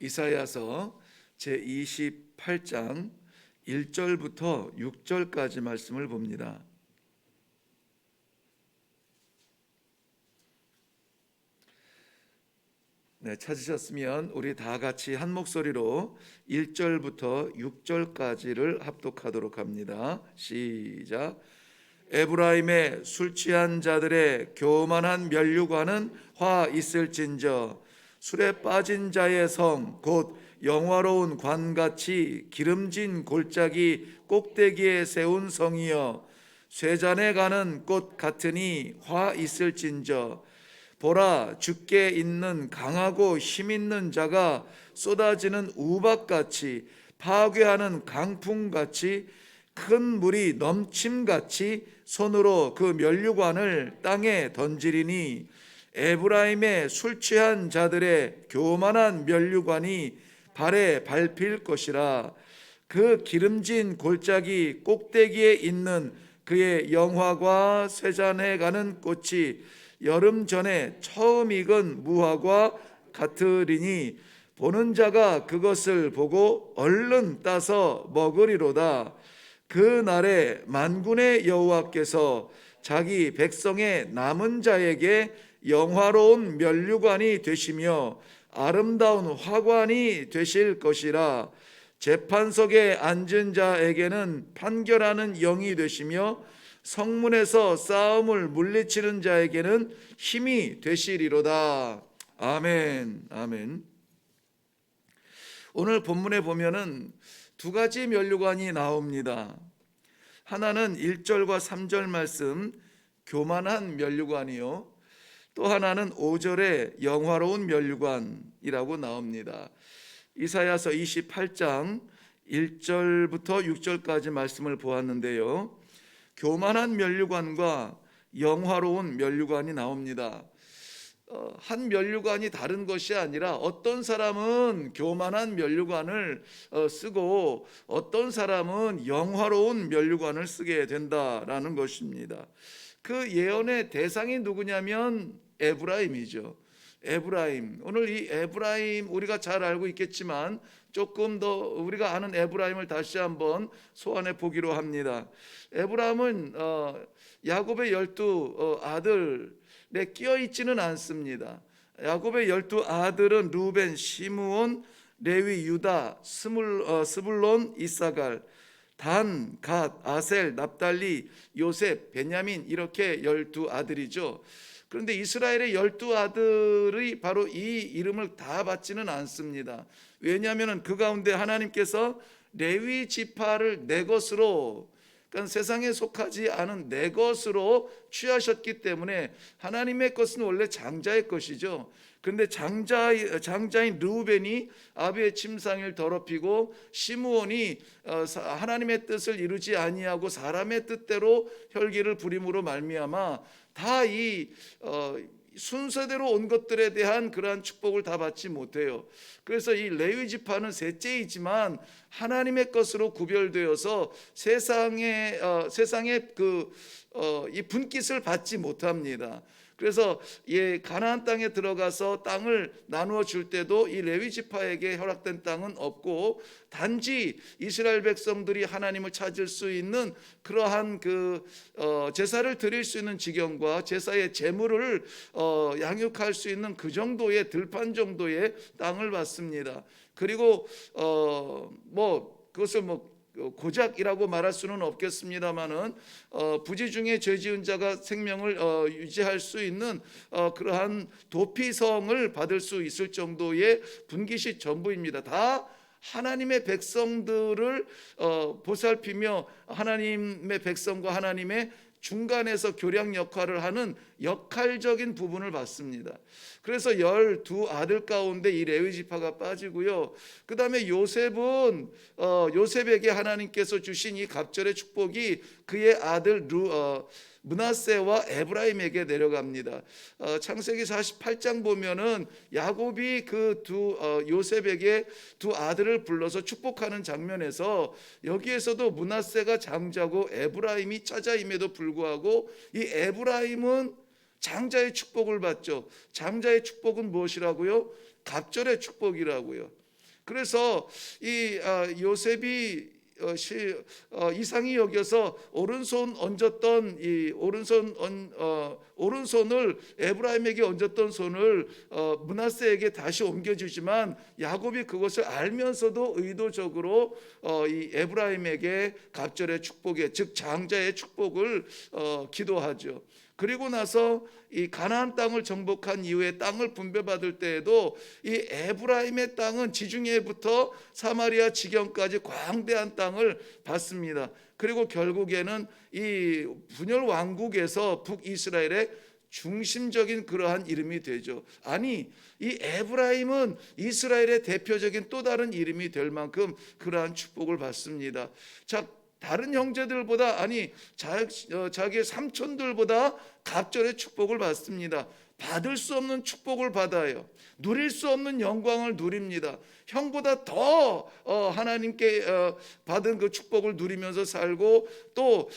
이사야서 제28장 1절부터 6절까지 말씀을 봅니다. 네, 찾으셨으면 우리 다 같이 한 목소리로 1절부터 6절까지를 합독하도록 합니다. 시작. 에브라임의 술 취한 자들의 교만한 면류관은 화 있을진저, 술에 빠진 자의 성 곧 영화로운 관같이 기름진 골짜기 꼭대기에 세운 성이여, 쇠잔에 가는 꽃 같으니 화 있을진저. 보라, 주께 있는 강하고 힘 있는 자가 쏟아지는 우박같이, 파괴하는 강풍같이, 큰 물이 넘침같이 손으로 그 면류관을 땅에 던지리니, 에브라임의 술 취한 자들의 교만한 면류관이 발에 밟힐 것이라. 그 기름진 골짜기 꼭대기에 있는 그의 영화과 쇠잔에 가는 꽃이 여름 전에 처음 익은 무화과 같으리니, 보는 자가 그것을 보고 얼른 따서 먹으리로다. 그 날에 만군의 여호와께서 자기 백성의 남은 자에게 영화로운 면류관이 되시며 아름다운 화관이 되실 것이라. 재판석에 앉은 자에게는 판결하는 영이 되시며 성문에서 싸움을 물리치는 자에게는 힘이 되시리로다. 아멘. 아멘. 오늘 본문에 보면은 두 가지 면류관이 나옵니다. 하나는 1절과 3절 말씀 교만한 면류관이요, 또 하나는 5절에 영화로운 면류관이라고 나옵니다. 이사야서 28장 1절부터 6절까지 말씀을 보았는데요, 교만한 면류관과 영화로운 면류관이 나옵니다. 한 면류관이 다른 것이 아니라 어떤 사람은 교만한 면류관을 쓰고 어떤 사람은 영화로운 면류관을 쓰게 된다라는 것입니다. 그 예언의 대상이 누구냐면 에브라임이죠. 에브라임. 오늘 이 에브라임 우리가 잘 알고 있겠지만 조금 더 우리가 아는 에브라임을 다시 한번 소환해 보기로 합니다. 에브라임은 야곱의 12 아들에 끼어 있지는 않습니다. 야곱의 12 아들은 루벤, 시므온, 레위, 유다, 스불론, 이사갈, 단, 갓, 아셀, 납달리, 요셉, 베냐민, 이렇게 12 아들이죠. 그런데 이스라엘의 12 아들이 바로 이 이름을 다 받지는 않습니다. 왜냐하면 그 가운데 하나님께서 레위 지파를 내 것으로, 그러니까 세상에 속하지 않은 내 것으로 취하셨기 때문에 하나님의 것은 원래 장자의 것이죠. 그런데 장자인 르우벤이 아비의 침상을 더럽히고, 시므온이 하나님의 뜻을 이루지 아니하고 사람의 뜻대로 혈기를 부림으로 말미암아 다 이 순서대로 온 것들에 대한 그러한 축복을 다 받지 못해요. 그래서 이 레위 지파는 셋째이지만 하나님의 것으로 구별되어서 세상의 이 분깃을 받지 못합니다. 그래서 가나안 땅에 들어가서 땅을 나누어 줄 때도 이 레위 지파에게 허락된 땅은 없고, 단지 이스라엘 백성들이 하나님을 찾을 수 있는 그러한 제사를 드릴 수 있는 지경과 제사의 제물을 양육할 수 있는 그 정도의 들판 정도의 땅을 받습니다. 그리고 그것을 고작이라고 말할 수는 없겠습니다만은 부지 중에 죄 지은 자가 생명을 유지할 수 있는 그러한 도피성을 받을 수 있을 정도의 분깃이 전부입니다. 다 하나님의 백성들을 보살피며 하나님의 백성과 하나님의 중간에서 교량 역할을 하는 역할적인 부분을 받습니다. 그래서 12 아들 가운데 이 레위 지파가 빠지고요. 그 다음에 요셉은 요셉에게 하나님께서 주신 이 갑절의 축복이 그의 아들 므낫세와 에브라임에게 내려갑니다. 창세기 48장 보면은 야곱이 요셉에게 두 아들을 불러서 축복하는 장면에서 여기에서도 므낫세가 장자고 에브라임이 차자임에도 불구하고 이 에브라임은 장자의 축복을 받죠. 장자의 축복은 무엇이라고요? 갑절의 축복이라고요. 그래서 이 요셉이 이상히 여겨서 오른손을 에브라임에게 얹었던 손을 므낫세에게 다시 옮겨주지만 야곱이 그것을 알면서도 의도적으로 이 에브라임에게 갑절의 축복에, 즉 장자의 축복을 기도하죠. 그리고 나서 이 가나안 땅을 정복한 이후에 땅을 분배받을 때에도 이 에브라임의 땅은 지중해부터 사마리아 지경까지 광대한 땅을 받습니다. 그리고 결국에는 이 분열 왕국에서 북이스라엘의 중심적인 그러한 이름이 되죠. 아니, 이 에브라임은 이스라엘의 대표적인 또 다른 이름이 될 만큼 그러한 축복을 받습니다. 자, 다른 형제들보다, 아니 자기의 삼촌들보다 갑절의 축복을 받습니다. 받을 수 없는 축복을 받아요. 누릴 수 없는 영광을 누립니다. 형보다 더 하나님께 받은 그 축복을 누리면서 살고, 또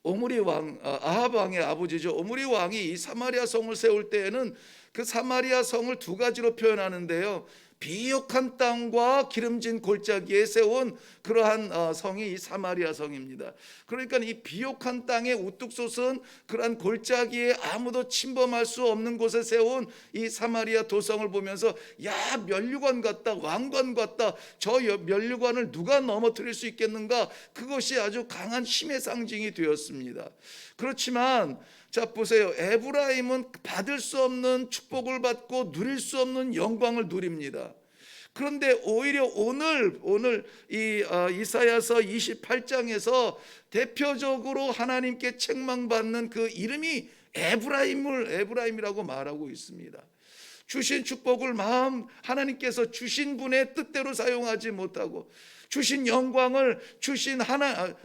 오므리 왕, 아합 왕의 아버지죠. 오므리 왕이 이 사마리아 성을 세울 때에는 그 사마리아 성을 두 가지로 표현하는데요. 비옥한 땅과 기름진 골짜기에 세운 그러한 성이 이 사마리아 성입니다. 그러니까 이 비옥한 땅에 우뚝 솟은 그러한 골짜기에 아무도 침범할 수 없는 곳에 세운 이 사마리아 도성을 보면서, 야, 면류관 같다, 왕관 같다, 저 면류관을 누가 넘어뜨릴 수 있겠는가, 그것이 아주 강한 힘의 상징이 되었습니다. 그렇지만 자 보세요, 에브라임은 받을 수 없는 축복을 받고 누릴 수 없는 영광을 누립니다. 그런데 오히려 오늘 이 이사야서 28장에서 대표적으로 하나님께 책망받는 그 이름이 에브라임이라고 말하고 있습니다. 주신 축복을 하나님께서 주신 분의 뜻대로 사용하지 못하고, 주신 영광을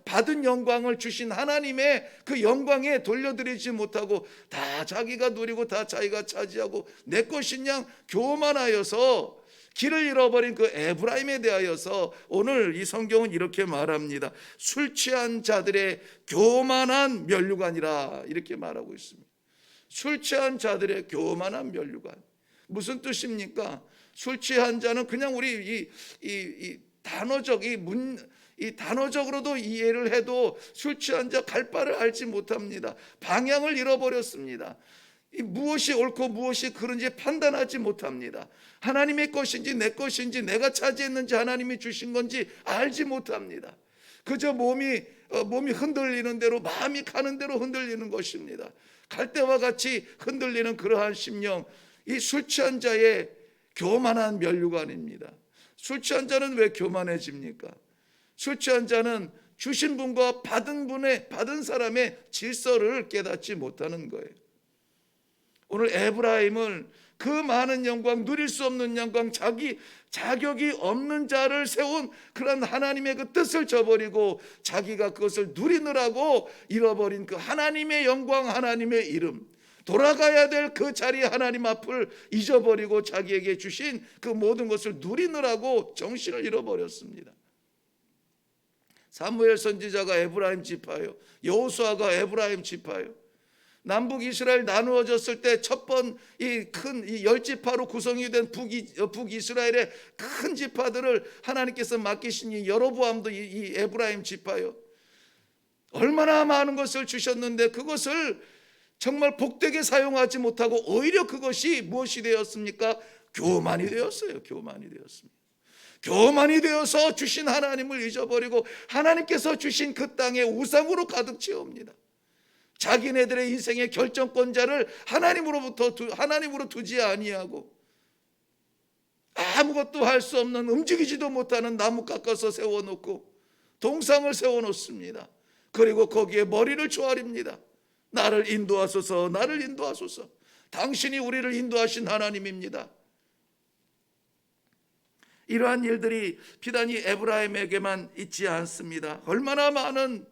받은 영광을 주신 하나님의 그 영광에 돌려드리지 못하고 다 자기가 누리고 다 자기가 차지하고 내 것인 양 교만하여서 길을 잃어버린 그 에브라임에 대하여서 오늘 이 성경은 이렇게 말합니다. 술 취한 자들의 교만한 면류관이라, 이렇게 말하고 있습니다. 술 취한 자들의 교만한 면류관. 무슨 뜻입니까? 술 취한 자는 그냥 우리 단어적으로도 이해를 해도 술 취한 자 갈 바를 알지 못합니다. 방향을 잃어버렸습니다. 무엇이 옳고 무엇이 그른지 판단하지 못합니다. 하나님의 것인지 내 것인지, 내가 차지했는지 하나님이 주신 건지 알지 못합니다. 그저 몸이 흔들리는 대로, 마음이 가는 대로 흔들리는 것입니다. 갈대와 같이 흔들리는 그러한 심령, 이 술 취한 자의 교만한 면류관입니다. 술 취한 자는 왜 교만해집니까? 술 취한 자는 주신 분과 받은 사람의 질서를 깨닫지 못하는 거예요. 오늘 에브라임을 그 많은 영광, 누릴 수 없는 영광, 자격이 없는 자를 세운 그런 하나님의 그 뜻을 저버리고 자기가 그것을 누리느라고 잃어버린 그 하나님의 영광, 하나님의 이름, 돌아가야 될 그 자리 하나님 앞을 잊어버리고 자기에게 주신 그 모든 것을 누리느라고 정신을 잃어버렸습니다. 사무엘 선지자가 에브라임 지파요, 여호수아가 에브라임 지파요. 남북 이스라엘 나누어졌을 때 첫 번 이 큰 10지파로 구성이 된 북이스라엘의 큰 지파들을 하나님께서 맡기신 이 여로보암도 이 에브라임 지파요. 얼마나 많은 것을 주셨는데 그것을 정말 복되게 사용하지 못하고 오히려 그것이 무엇이 되었습니까? 교만이 되었어요. 교만이 되어서 주신 하나님을 잊어버리고 하나님께서 주신 그 땅에 우상으로 가득 채웁니다. 자기네들의 인생의 결정권자를 하나님으로 두지 아니하고 아무것도 할 수 없는, 움직이지도 못하는 나무 깎아서 세워놓고 동상을 세워놓습니다. 그리고 거기에 머리를 조아립니다. 나를 인도하소서, 나를 인도하소서. 당신이 우리를 인도하신 하나님입니다. 이러한 일들이 비단이 에브라임에게만 있지 않습니다. 얼마나 많은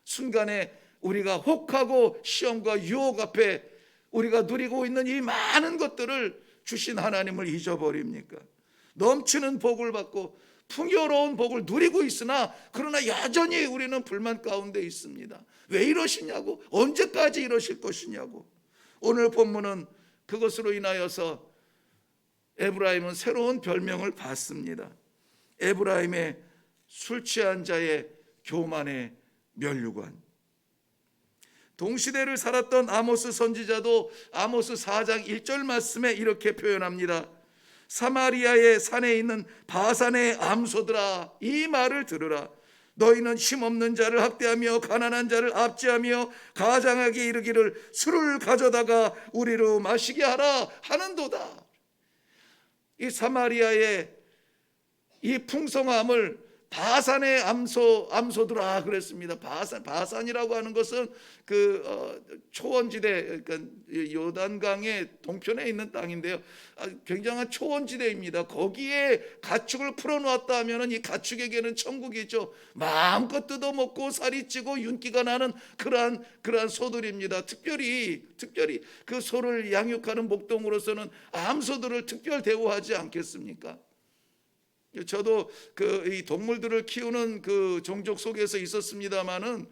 순간에 우리가 혹하고 시험과 유혹 앞에 우리가 누리고 있는 이 많은 것들을 주신 하나님을 잊어버립니까? 넘치는 복을 받고 풍요로운 복을 누리고 있으나 그러나 여전히 우리는 불만 가운데 있습니다. 왜 이러시냐고, 언제까지 이러실 것이냐고. 오늘 본문은 그것으로 인하여서 에브라임은 새로운 별명을 받습니다. 에브라임의 술 취한 자의 교만의 면류관. 동시대를 살았던 아모스 선지자도 아모스 4장 1절 말씀에 이렇게 표현합니다. 사마리아의 산에 있는 바산의 암소들아, 이 말을 들으라. 너희는 힘없는 자를 학대하며 가난한 자를 압제하며 가장하게 이르기를 술을 가져다가 우리로 마시게 하라 하는도다. 이 사마리아의 이 풍성함을 바산의 암소들아 그랬습니다. 바산이라고 하는 것은 초원지대, 그러니까 요단강의 동편에 있는 땅인데요. 굉장한 초원지대입니다. 거기에 가축을 풀어놓았다 하면은 이 가축에게는 천국이죠. 마음껏 뜯어먹고 살이 찌고 윤기가 나는 그러한 소들입니다. 특별히 그 소를 양육하는 목동으로서는 암소들을 특별 대우하지 않겠습니까? 저도 이 동물들을 키우는 그 종족 속에서 있었습니다만은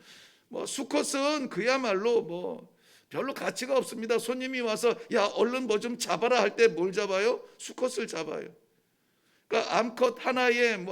수컷은 그야말로 별로 가치가 없습니다. 손님이 와서 야 얼른 뭐 좀 잡아라 할 때 뭘 잡아요? 수컷을 잡아요. 그러니까 암컷 하나에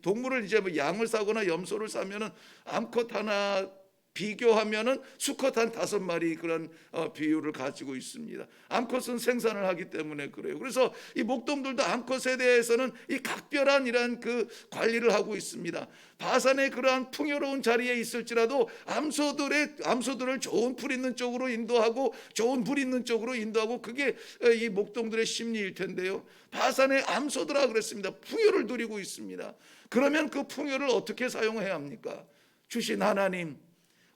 동물을 이제 양을 사거나 염소를 사면은 암컷 하나 비교하면은 수컷 한 5마리 그런 비율을 가지고 있습니다. 암컷은 생산을 하기 때문에 그래요. 그래서 이 목동들도 암컷에 대해서는 이 각별한 이런 그 관리를 하고 있습니다. 바산의 그러한 풍요로운 자리에 있을지라도 암소들을 좋은 풀 있는 쪽으로 인도하고 좋은 물 있는 쪽으로 인도하고 그게 이 목동들의 심리일 텐데요. 바산의 암소들아 그랬습니다. 풍요를 누리고 있습니다. 그러면 그 풍요를 어떻게 사용해야 합니까? 주신 하나님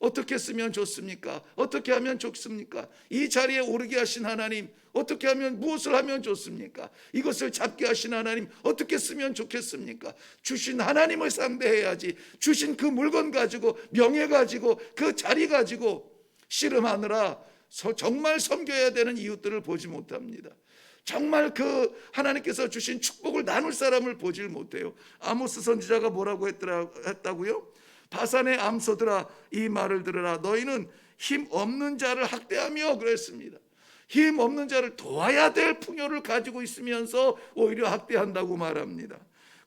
어떻게 쓰면 좋습니까? 어떻게 하면 좋습니까? 이 자리에 오르게 하신 하나님 어떻게 하면 무엇을 하면 좋습니까? 이것을 잡게 하신 하나님 어떻게 쓰면 좋겠습니까? 주신 하나님을 상대해야지. 주신 그 물건 가지고 명예 가지고 그 자리 가지고 씨름하느라 정말 섬겨야 되는 이웃들을 보지 못합니다. 정말 그 하나님께서 주신 축복을 나눌 사람을 보질 못해요. 아모스 선지자가 뭐라고 했다고요? 바산의 암소들아 이 말을 들으라. 너희는 힘 없는 자를 학대하며 그랬습니다. 힘 없는 자를 도와야 될 풍요를 가지고 있으면서 오히려 학대한다고 말합니다.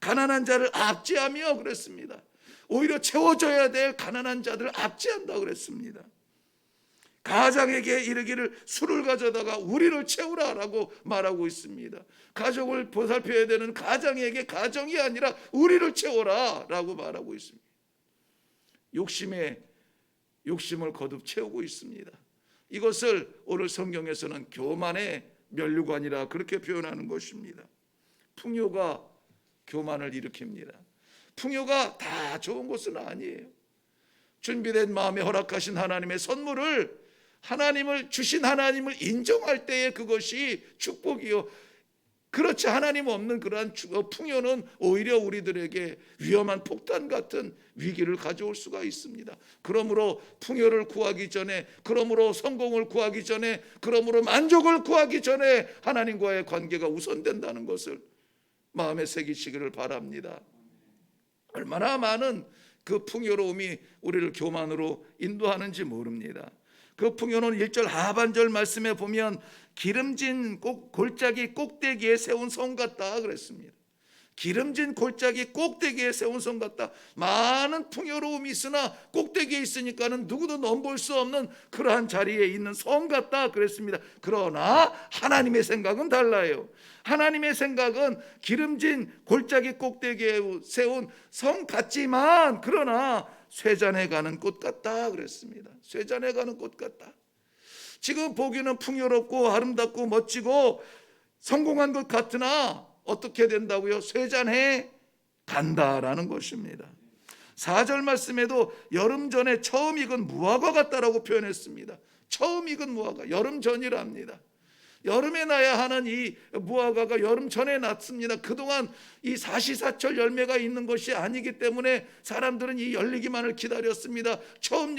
가난한 자를 압제하며 그랬습니다. 오히려 채워줘야 될 가난한 자들을 압제한다고 그랬습니다. 가장에게 이르기를 술을 가져다가 우리를 채우라라고 말하고 있습니다. 가족을 보살펴야 되는 가장에게 가정이 아니라 우리를 채워라라고 말하고 있습니다. 욕심을 거듭 채우고 있습니다. 이것을 오늘 성경에서는 교만의 면류관이라 그렇게 표현하는 것입니다. 풍요가 교만을 일으킵니다. 풍요가 다 좋은 것은 아니에요. 준비된 마음에 허락하신 하나님의 선물을 주신 하나님을 인정할 때에 그것이 축복이요. 그렇지 하나님 없는 그러한 풍요는 오히려 우리들에게 위험한 폭탄 같은 위기를 가져올 수가 있습니다. 그러므로 풍요를 구하기 전에, 그러므로 성공을 구하기 전에, 그러므로 만족을 구하기 전에 하나님과의 관계가 우선된다는 것을 마음에 새기시기를 바랍니다. 얼마나 많은 그 풍요로움이 우리를 교만으로 인도하는지 모릅니다. 그 풍요는 1절 하반절 말씀에 보면 기름진 골짜기 꼭대기에 세운 성 같다 그랬습니다. 기름진 골짜기 꼭대기에 세운 성 같다. 많은 풍요로움이 있으나 꼭대기에 있으니까는 누구도 넘볼 수 없는 그러한 자리에 있는 성 같다 그랬습니다. 그러나 하나님의 생각은 달라요. 하나님의 생각은 기름진 골짜기 꼭대기에 세운 성 같지만 그러나 쇠잔해 가는 꽃 같다 그랬습니다. 쇠잔해 가는 꽃 같다. 지금 보기는 풍요롭고 아름답고 멋지고 성공한 것 같으나 어떻게 된다고요? 쇠잔해 간다라는 것입니다. 4절 말씀에도 여름 전에 처음 익은 무화과 같다라고 표현했습니다. 처음 익은 무화과, 여름 전이랍니다. 여름에 나야 하는 이 무화과가 여름 전에 났습니다. 그동안 이 사시사철 열매가 있는 것이 아니기 때문에 사람들은 이 열리기만을 기다렸습니다. 처음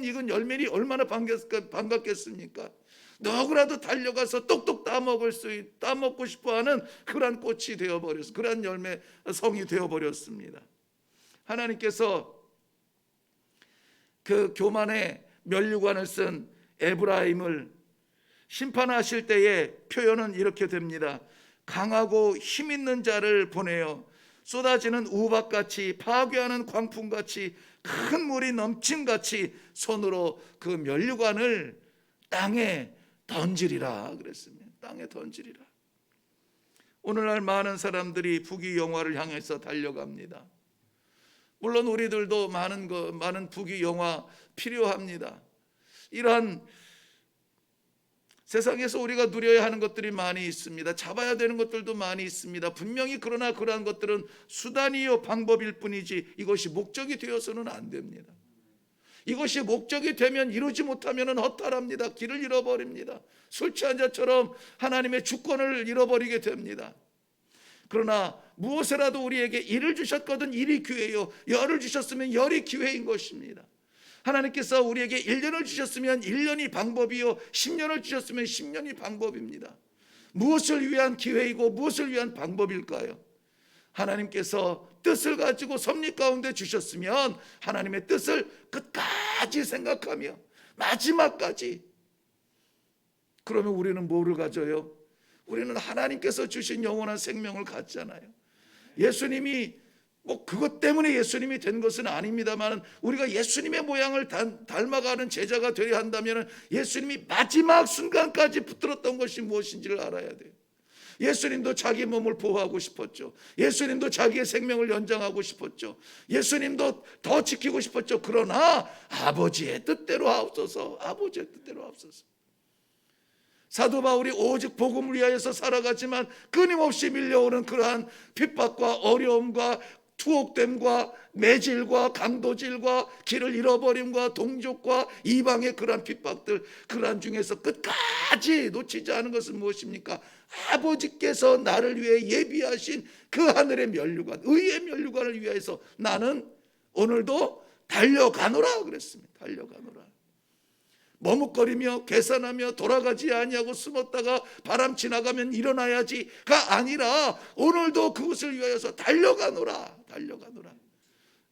익은 열매니 얼마나 반갑겠습니까? 누구라도 달려가서 똑똑 따먹고 싶어하는 그러한 꽃이 되어버렸어. 그러한 열매 성이 되어버렸습니다. 하나님께서 그 교만의 면류관을 쓴 에브라임을 심판하실 때의 표현은 이렇게 됩니다. 강하고 힘 있는 자를 보내어 쏟아지는 우박같이 파괴하는 광풍같이 큰 물이 넘침같이 손으로 그 면류관을 땅에 던지리라 그랬습니다. 땅에 던지리라. 오늘날 많은 사람들이 부귀영화를 향해서 달려갑니다. 물론 우리들도 많은 부귀영화 필요합니다. 이러한 세상에서 우리가 누려야 하는 것들이 많이 있습니다. 잡아야 되는 것들도 많이 있습니다. 분명히 그러나 그러한 것들은 수단이요 방법일 뿐이지 이것이 목적이 되어서는 안 됩니다. 이것이 목적이 되면 이루지 못하면 허탈합니다. 길을 잃어버립니다. 술 취한 자처럼 하나님의 주권을 잃어버리게 됩니다. 그러나 무엇이라도 우리에게 일을 주셨거든 일이 기회요, 열을 주셨으면 열이 기회인 것입니다. 하나님께서 우리에게 1년을 주셨으면 1년이 방법이요 10년을 주셨으면 10년이 방법입니다. 무엇을 위한 기회이고 무엇을 위한 방법일까요? 하나님께서 뜻을 가지고 섭리 가운데 주셨으면 하나님의 뜻을 끝까지 생각하며 마지막까지, 그러면 우리는 뭐를 가져요? 우리는 하나님께서 주신 영원한 생명을 갖잖아요. 예수님이 그것 때문에 예수님이 된 것은 아닙니다만 우리가 예수님의 모양을 닮아가는 제자가 되려 한다면 예수님이 마지막 순간까지 붙들었던 것이 무엇인지를 알아야 돼요. 예수님도 자기 몸을 보호하고 싶었죠. 예수님도 자기의 생명을 연장하고 싶었죠. 예수님도 더 지키고 싶었죠. 그러나 아버지의 뜻대로 하옵소서, 아버지의 뜻대로 하옵소서. 사도 바울이 오직 복음을 위하여서 살아가지만 끊임없이 밀려오는 그러한 핍박과 어려움과 투옥됨과 매질과 강도질과 길을 잃어버림과 동족과 이방의 그러한 핍박들, 그러한 중에서 끝까지 놓치지 않은 것은 무엇입니까? 아버지께서 나를 위해 예비하신 그 하늘의 면류관, 의의 면류관을 위하여서 나는 오늘도 달려가노라 그랬습니다. 달려가노라. 머뭇거리며 계산하며 돌아가지 아니하고 숨었다가 바람 지나가면 일어나야지가 아니라 오늘도 그것을 위하여서 달려가노라. 달려가노라.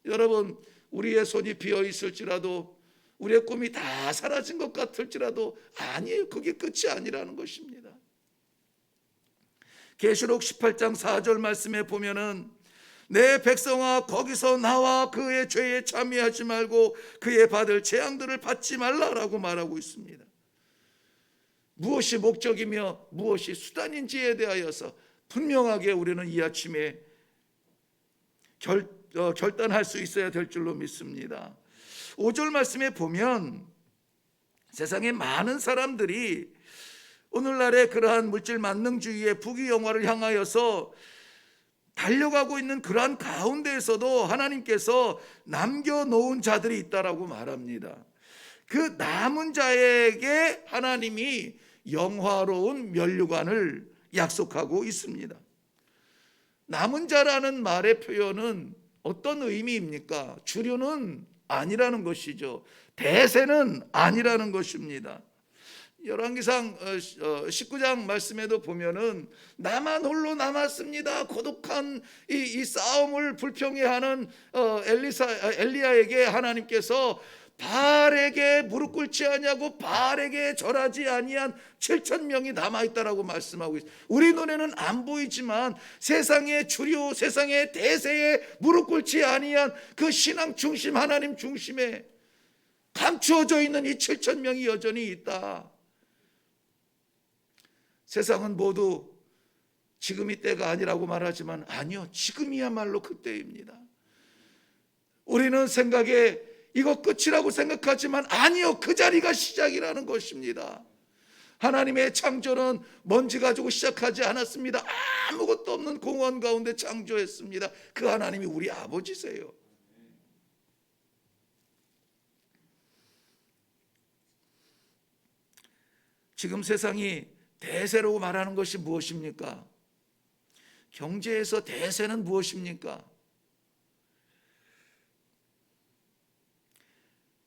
여러분, 우리의 손이 비어 있을지라도 우리의 꿈이 다 사라진 것 같을지라도 아니에요. 그게 끝이 아니라는 것입니다. 계시록 18장 4절 말씀에 보면은 내 백성아 거기서 나와 그의 죄에 참여하지 말고 그의 받을 재앙들을 받지 말라라고 말하고 있습니다. 무엇이 목적이며 무엇이 수단인지에 대하여서 분명하게 우리는 이 아침에 결단할 수 있어야 될 줄로 믿습니다. 5절 말씀에 보면 세상에 많은 사람들이 오늘날의 그러한 물질 만능주의의 부귀영화를 향하여서 달려가고 있는 그러한 가운데에서도 하나님께서 남겨놓은 자들이 있다라고 말합니다. 그 남은 자에게 하나님이 영화로운 면류관을 약속하고 있습니다. 남은 자라는 말의 표현은 어떤 의미입니까? 주류는 아니라는 것이죠. 대세는 아니라는 것입니다. 열왕기상 19장 말씀에도 보면은 나만 홀로 남았습니다. 고독한 이 싸움을 불평해하는 엘리야에게 하나님께서 바알에게 무릎 꿇지 아니하고 바알에게 절하지 아니한 7,000명이 남아있다라고 말씀하고 있어요. 우리 눈에는 안 보이지만 세상의 주류, 세상의 대세에 무릎 꿇지 아니한 그 신앙 중심, 하나님 중심에 감추어져 있는 이 7,000명이 여전히 있다. 세상은 모두 지금이 때가 아니라고 말하지만 아니요, 지금이야말로 그때입니다. 우리는 생각에 이거 끝이라고 생각하지만 아니요, 그 자리가 시작이라는 것입니다. 하나님의 창조는 먼지 가지고 시작하지 않았습니다. 아무것도 없는 공원 가운데 창조했습니다. 그 하나님이 우리 아버지세요. 지금 세상이 대세라고 말하는 것이 무엇입니까? 경제에서 대세는 무엇입니까?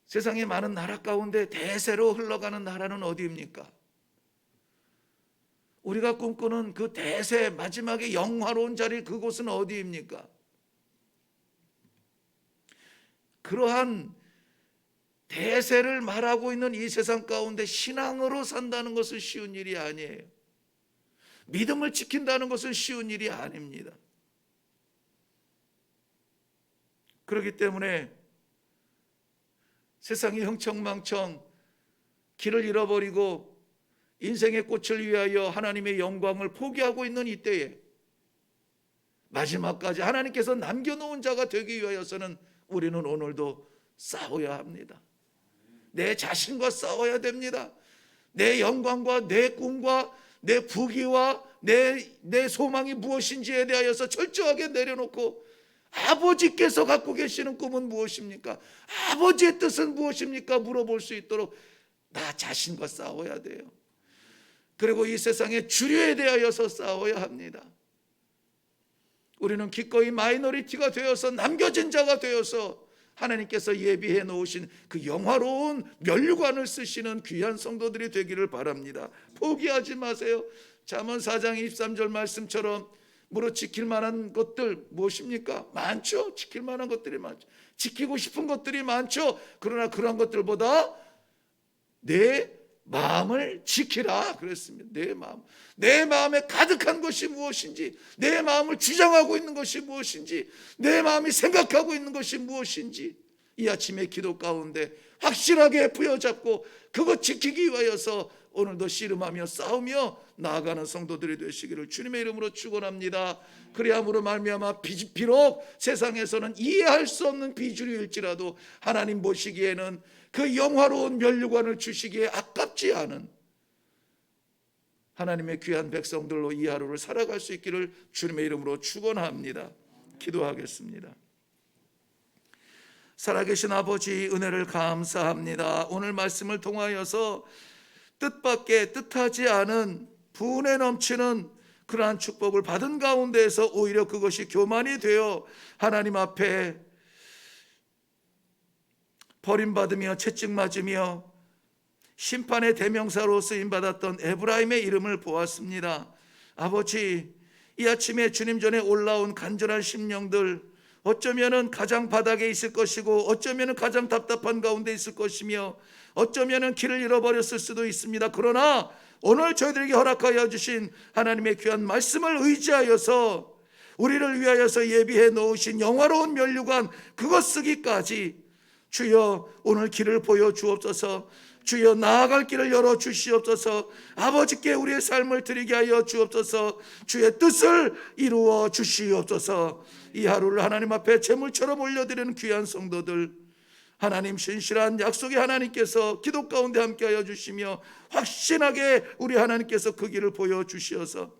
세상의 많은 나라 가운데 대세로 흘러가는 나라는 어디입니까? 우리가 꿈꾸는 그 대세, 마지막에 영화로운 자리, 그곳은 어디입니까? 그러한 대세를 말하고 있는 이 세상 가운데 신앙으로 산다는 것은 쉬운 일이 아니에요. 믿음을 지킨다는 것은 쉬운 일이 아닙니다. 그렇기 때문에 세상이 흥청망청 길을 잃어버리고 인생의 꽃을 위하여 하나님의 영광을 포기하고 있는 이때에 마지막까지 하나님께서 남겨놓은 자가 되기 위하여서는 우리는 오늘도 싸워야 합니다. 내 자신과 싸워야 됩니다. 내 영광과 내 꿈과 내 부귀와 내 소망이 무엇인지에 대하여서 철저하게 내려놓고 아버지께서 갖고 계시는 꿈은 무엇입니까? 아버지의 뜻은 무엇입니까? 물어볼 수 있도록 나 자신과 싸워야 돼요. 그리고 이 세상의 주류에 대하여서 싸워야 합니다. 우리는 기꺼이 마이너리티가 되어서 남겨진 자가 되어서 하나님께서 예비해 놓으신 그 영화로운 면류관을 쓰시는 귀한 성도들이 되기를 바랍니다. 포기하지 마세요. 잠언 4장 23절 말씀처럼 무릇 지킬 만한 것들 무엇입니까? 많죠. 지킬 만한 것들이 많죠. 지키고 싶은 것들이 많죠. 그러나 그러한 것들보다 내 마음을 지키라 그랬습니다. 내 마음에 가득한 것이 무엇인지, 내 마음을 주장하고 있는 것이 무엇인지, 내 마음이 생각하고 있는 것이 무엇인지 이 아침의 기도 가운데 확실하게 부여잡고 그것 지키기 위하여서 오늘도 씨름하며 싸우며 나아가는 성도들이 되시기를 주님의 이름으로 축원합니다. 그리함으로 말미암아 비록 세상에서는 이해할 수 없는 비주류일지라도 하나님 보시기에는 그 영화로운 면류관을 주시기에 아깝지 않은 하나님의 귀한 백성들로 이 하루를 살아갈 수 있기를 주님의 이름으로 축원합니다. 기도하겠습니다. 살아계신 아버지, 은혜를 감사합니다. 오늘 말씀을 통하여서 뜻밖의 뜻하지 않은 분에 넘치는 그러한 축복을 받은 가운데에서 오히려 그것이 교만이 되어 하나님 앞에 버림받으며 채찍맞으며 심판의 대명사로 쓰임받았던 에브라임의 이름을 보았습니다. 아버지, 이 아침에 주님 전에 올라온 간절한 심령들, 어쩌면은 가장 바닥에 있을 것이고 어쩌면은 가장 답답한 가운데 있을 것이며 어쩌면은 길을 잃어버렸을 수도 있습니다. 그러나 오늘 저희들에게 허락하여 주신 하나님의 귀한 말씀을 의지하여서 우리를 위하여서 예비해 놓으신 영화로운 면류관 그것 쓰기까지 주여 오늘 길을 보여주옵소서. 주여 나아갈 길을 열어주시옵소서. 아버지께 우리의 삶을 드리게 하여 주옵소서. 주의 뜻을 이루어 주시옵소서. 이 하루를 하나님 앞에 제물처럼 올려드리는 귀한 성도들, 하나님 신실한 약속의 하나님께서 기도 가운데 함께하여 주시며 확신하게 우리 하나님께서 그 길을 보여주시어서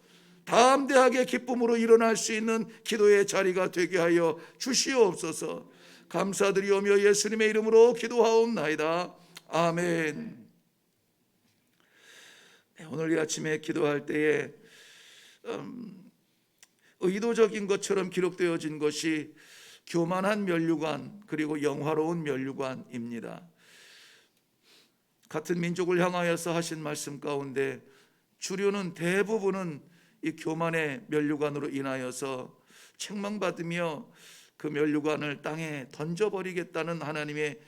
담대하게 기쁨으로 일어날 수 있는 기도의 자리가 되게 하여 주시옵소서. 감사드리오며 예수님의 이름으로 기도하옵나이다. 아멘. 오늘 이 아침에 기도할 때에 의도적인 것처럼 기록되어진 것이 교만한 면류관 그리고 영화로운 면류관입니다. 같은 민족을 향하여서 하신 말씀 가운데 주류는 대부분은 이 교만의 면류관으로 인하여서 책망받으며 그 면류관을 땅에 던져버리겠다는 하나님의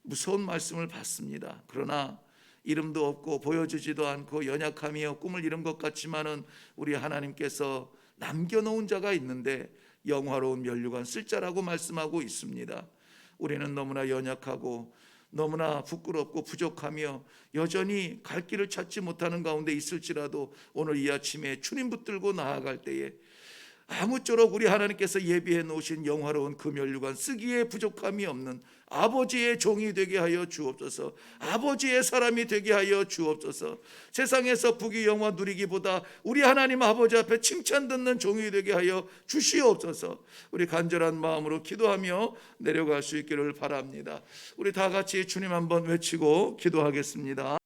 무서운 말씀을 받습니다. 그러나 이름도 없고 보여주지도 않고 연약하며 꿈을 이룬 것 같지만은 우리 하나님께서 남겨놓은 자가 있는데 영화로운 면류관 쓸 자라고 말씀하고 있습니다. 우리는 너무나 연약하고 너무나 부끄럽고 부족하며 여전히 갈 길을 찾지 못하는 가운데 있을지라도 오늘 이 아침에 주님 붙들고 나아갈 때에 아무쪼록 우리 하나님께서 예비해 놓으신 영화로운 그 면류관 쓰기에 부족함이 없는 아버지의 종이 되게 하여 주옵소서. 아버지의 사람이 되게 하여 주옵소서. 세상에서 부귀 영화 누리기보다 우리 하나님 아버지 앞에 칭찬 듣는 종이 되게 하여 주시옵소서. 우리 간절한 마음으로 기도하며 내려갈 수 있기를 바랍니다. 우리 다 같이 주님 한번 외치고 기도하겠습니다.